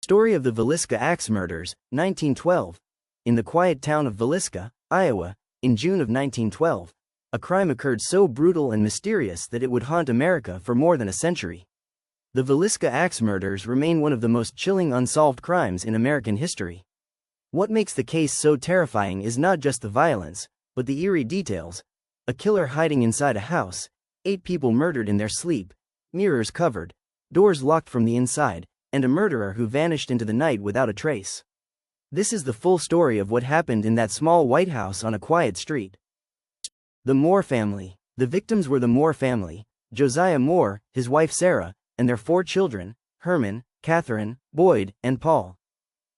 Story of the Villisca Axe Murders, 1912. In the quiet town of Villisca, Iowa, in June of 1912, a crime occurred so brutal and mysterious that it would haunt America for more than a century. The Villisca Axe Murders remain one of the most chilling unsolved crimes in American history. What makes the case so terrifying is not just the violence, but the eerie details: a killer hiding inside a house, 8 people murdered in their sleep, mirrors covered, doors locked from the inside, and a murderer who vanished into the night without a trace. This is the full story of what happened in that small white house on a quiet street. The Moore family. The victims were the Moore family: Josiah Moore, his wife Sarah, and their 4 children, Herman, Catherine, Boyd, and Paul.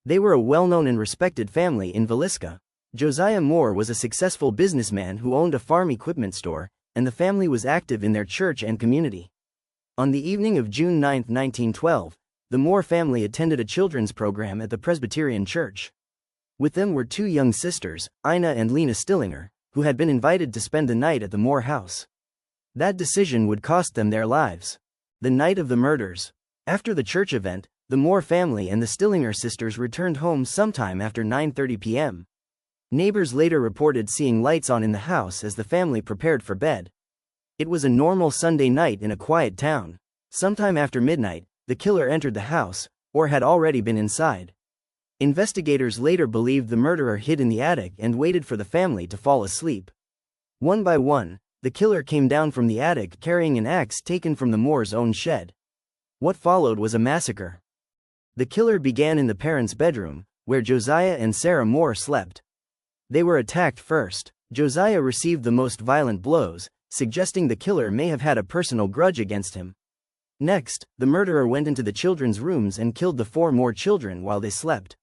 They were a well-known and respected family in Villisca. Josiah Moore was a successful businessman who owned a farm equipment store, and the family was active in their church and community. On the evening of June 9, 1912, the Moore family attended a children's program at the Presbyterian Church. With them were 2 young sisters, Ina and Lena Stillinger, who had been invited to spend the night at the Moore house. That decision would cost them their lives. The night of the murders. After the church event, the Moore family and the Stillinger sisters returned home sometime after 9:30 p.m. Neighbors later reported seeing lights on in the house as the family prepared for bed. It was a normal Sunday night in a quiet town. Sometime after midnight, the killer entered the house, or had already been inside. Investigators later believed the murderer hid in the attic and waited for the family to fall asleep. One by one, the killer came down from the attic carrying an axe taken from the Moore's own shed. What followed was a massacre. The killer began in the parents' bedroom, where Josiah and Sarah Moore slept. They were attacked first. Josiah received the most violent blows, suggesting the killer may have had a personal grudge against him. Next, the murderer went into the children's rooms and killed the 4 more children while they slept.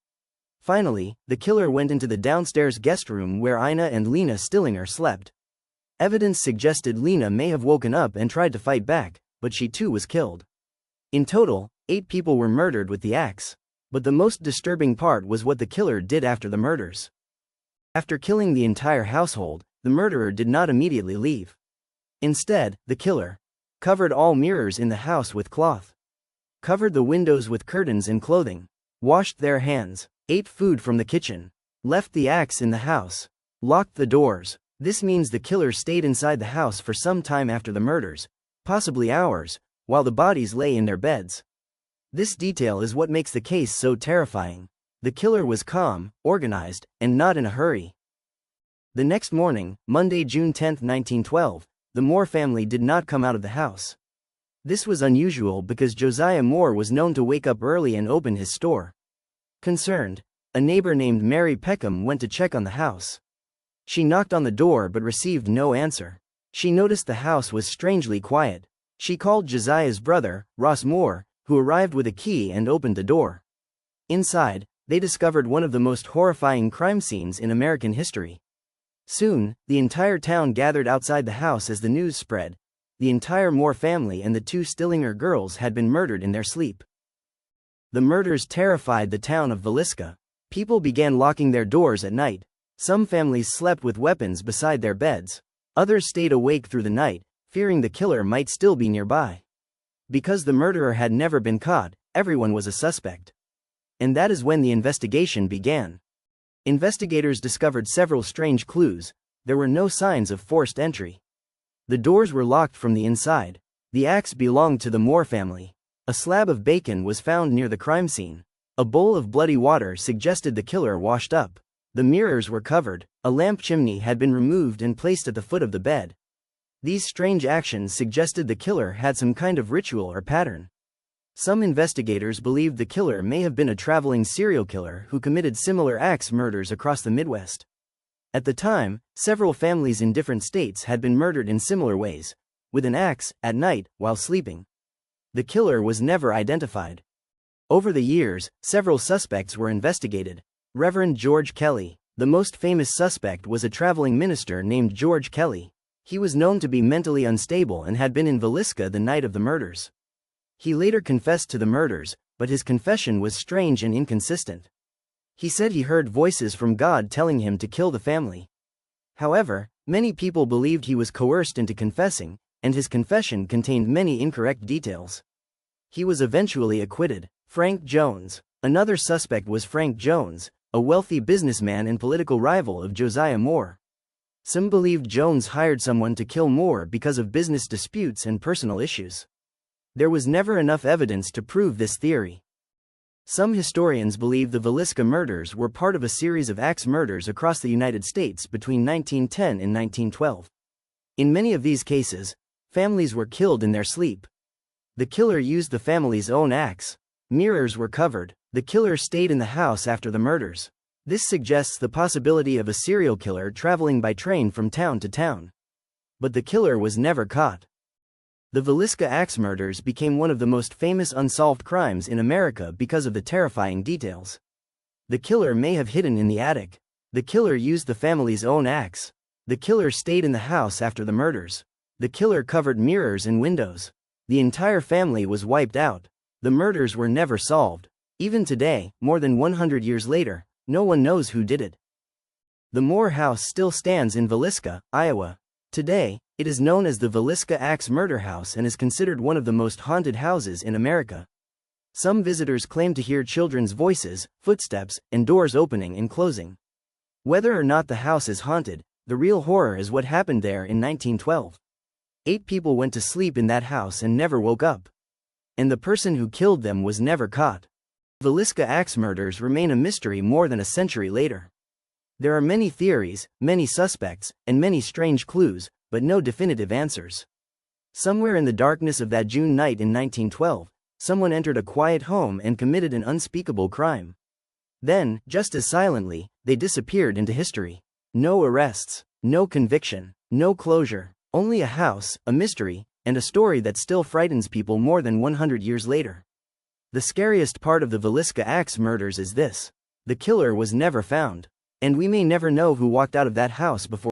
Finally, the killer went into the downstairs guest room where Ina and Lena Stillinger slept. Evidence suggested Lena may have woken up and tried to fight back, but she too was killed. In total, 8 people were murdered with the axe. But the most disturbing part was what the killer did after the murders. After killing the entire household, the murderer did not immediately leave. Instead, the killer covered all mirrors in the house with cloth, covered the windows with curtains and clothing, washed their hands, ate food from the kitchen, left the axe in the house, locked the doors. This means the killer stayed inside the house for some time after the murders, possibly hours, while the bodies lay in their beds. This detail is what makes the case so terrifying. The killer was calm, organized, and not in a hurry. The next morning, Monday, June 10, 1912, the Moore family did not come out of the house. This was unusual because Josiah Moore was known to wake up early and open his store. Concerned, a neighbor named Mary Peckham went to check on the house. She knocked on the door but received no answer. She noticed the house was strangely quiet. She called Josiah's brother, Ross Moore, who arrived with a key and opened the door. Inside, they discovered one of the most horrifying crime scenes in American history. Soon, the entire town gathered outside the house as the news spread. The entire Moore family and the 2 Stillinger girls had been murdered in their sleep. The murders terrified the town of Villisca. People began locking their doors at night. Some families slept with weapons beside their beds. Others stayed awake through the night, fearing the killer might still be nearby. Because the murderer had never been caught, everyone was a suspect. And that is when the investigation began. Investigators discovered several strange clues. There were no signs of forced entry. The doors were locked from the inside. The axe belonged to the Moore family. A slab of bacon was found near the crime scene. A bowl of bloody water suggested the killer washed up. The mirrors were covered. A lamp chimney had been removed and placed at the foot of the bed. These strange actions suggested the killer had some kind of ritual or pattern. Some investigators believed the killer may have been a traveling serial killer who committed similar axe murders across the Midwest. At the time, several families in different states had been murdered in similar ways, with an axe, at night, while sleeping. The killer was never identified. Over the years, several suspects were investigated. Reverend George Kelly. The most famous suspect was a traveling minister named George Kelly. He was known to be mentally unstable and had been in Villisca the night of the murders. He later confessed to the murders, but his confession was strange and inconsistent. He said he heard voices from God telling him to kill the family. However, many people believed he was coerced into confessing, and his confession contained many incorrect details. He was eventually acquitted. Frank Jones. Another suspect was Frank Jones, a wealthy businessman and political rival of Josiah Moore. Some believed Jones hired someone to kill Moore because of business disputes and personal issues. There was never enough evidence to prove this theory. Some historians believe the Villisca murders were part of a series of axe murders across the United States between 1910 and 1912. In many of these cases, families were killed in their sleep. The killer used the family's own axe. Mirrors were covered. The killer stayed in the house after the murders. This suggests the possibility of a serial killer traveling by train from town to town. But the killer was never caught. The Villisca axe murders became one of the most famous unsolved crimes in America because of the terrifying details. The killer may have hidden in the attic. The killer used the family's own axe. The killer stayed in the house after the murders. The killer covered mirrors and windows. The entire family was wiped out. The murders were never solved. Even today, more than 100 years later, no one knows who did it. The Moore House still stands in Villisca, Iowa. Today, it is known as the Villisca Axe Murder House and is considered one of the most haunted houses in America. Some visitors claim to hear children's voices, footsteps, and doors opening and closing. Whether or not the house is haunted, the real horror is what happened there in 1912. 8 people went to sleep in that house and never woke up. And the person who killed them was never caught. Villisca axe murders remain a mystery more than a century later. There are many theories, many suspects, and many strange clues, but no definitive answers. Somewhere in the darkness of that June night in 1912, someone entered a quiet home and committed an unspeakable crime. Then, just as silently, they disappeared into history. No arrests, no conviction, no closure, only a house, a mystery, and a story that still frightens people more than 100 years later. The scariest part of the Villisca axe murders is this: the killer was never found. And we may never know who walked out of that house before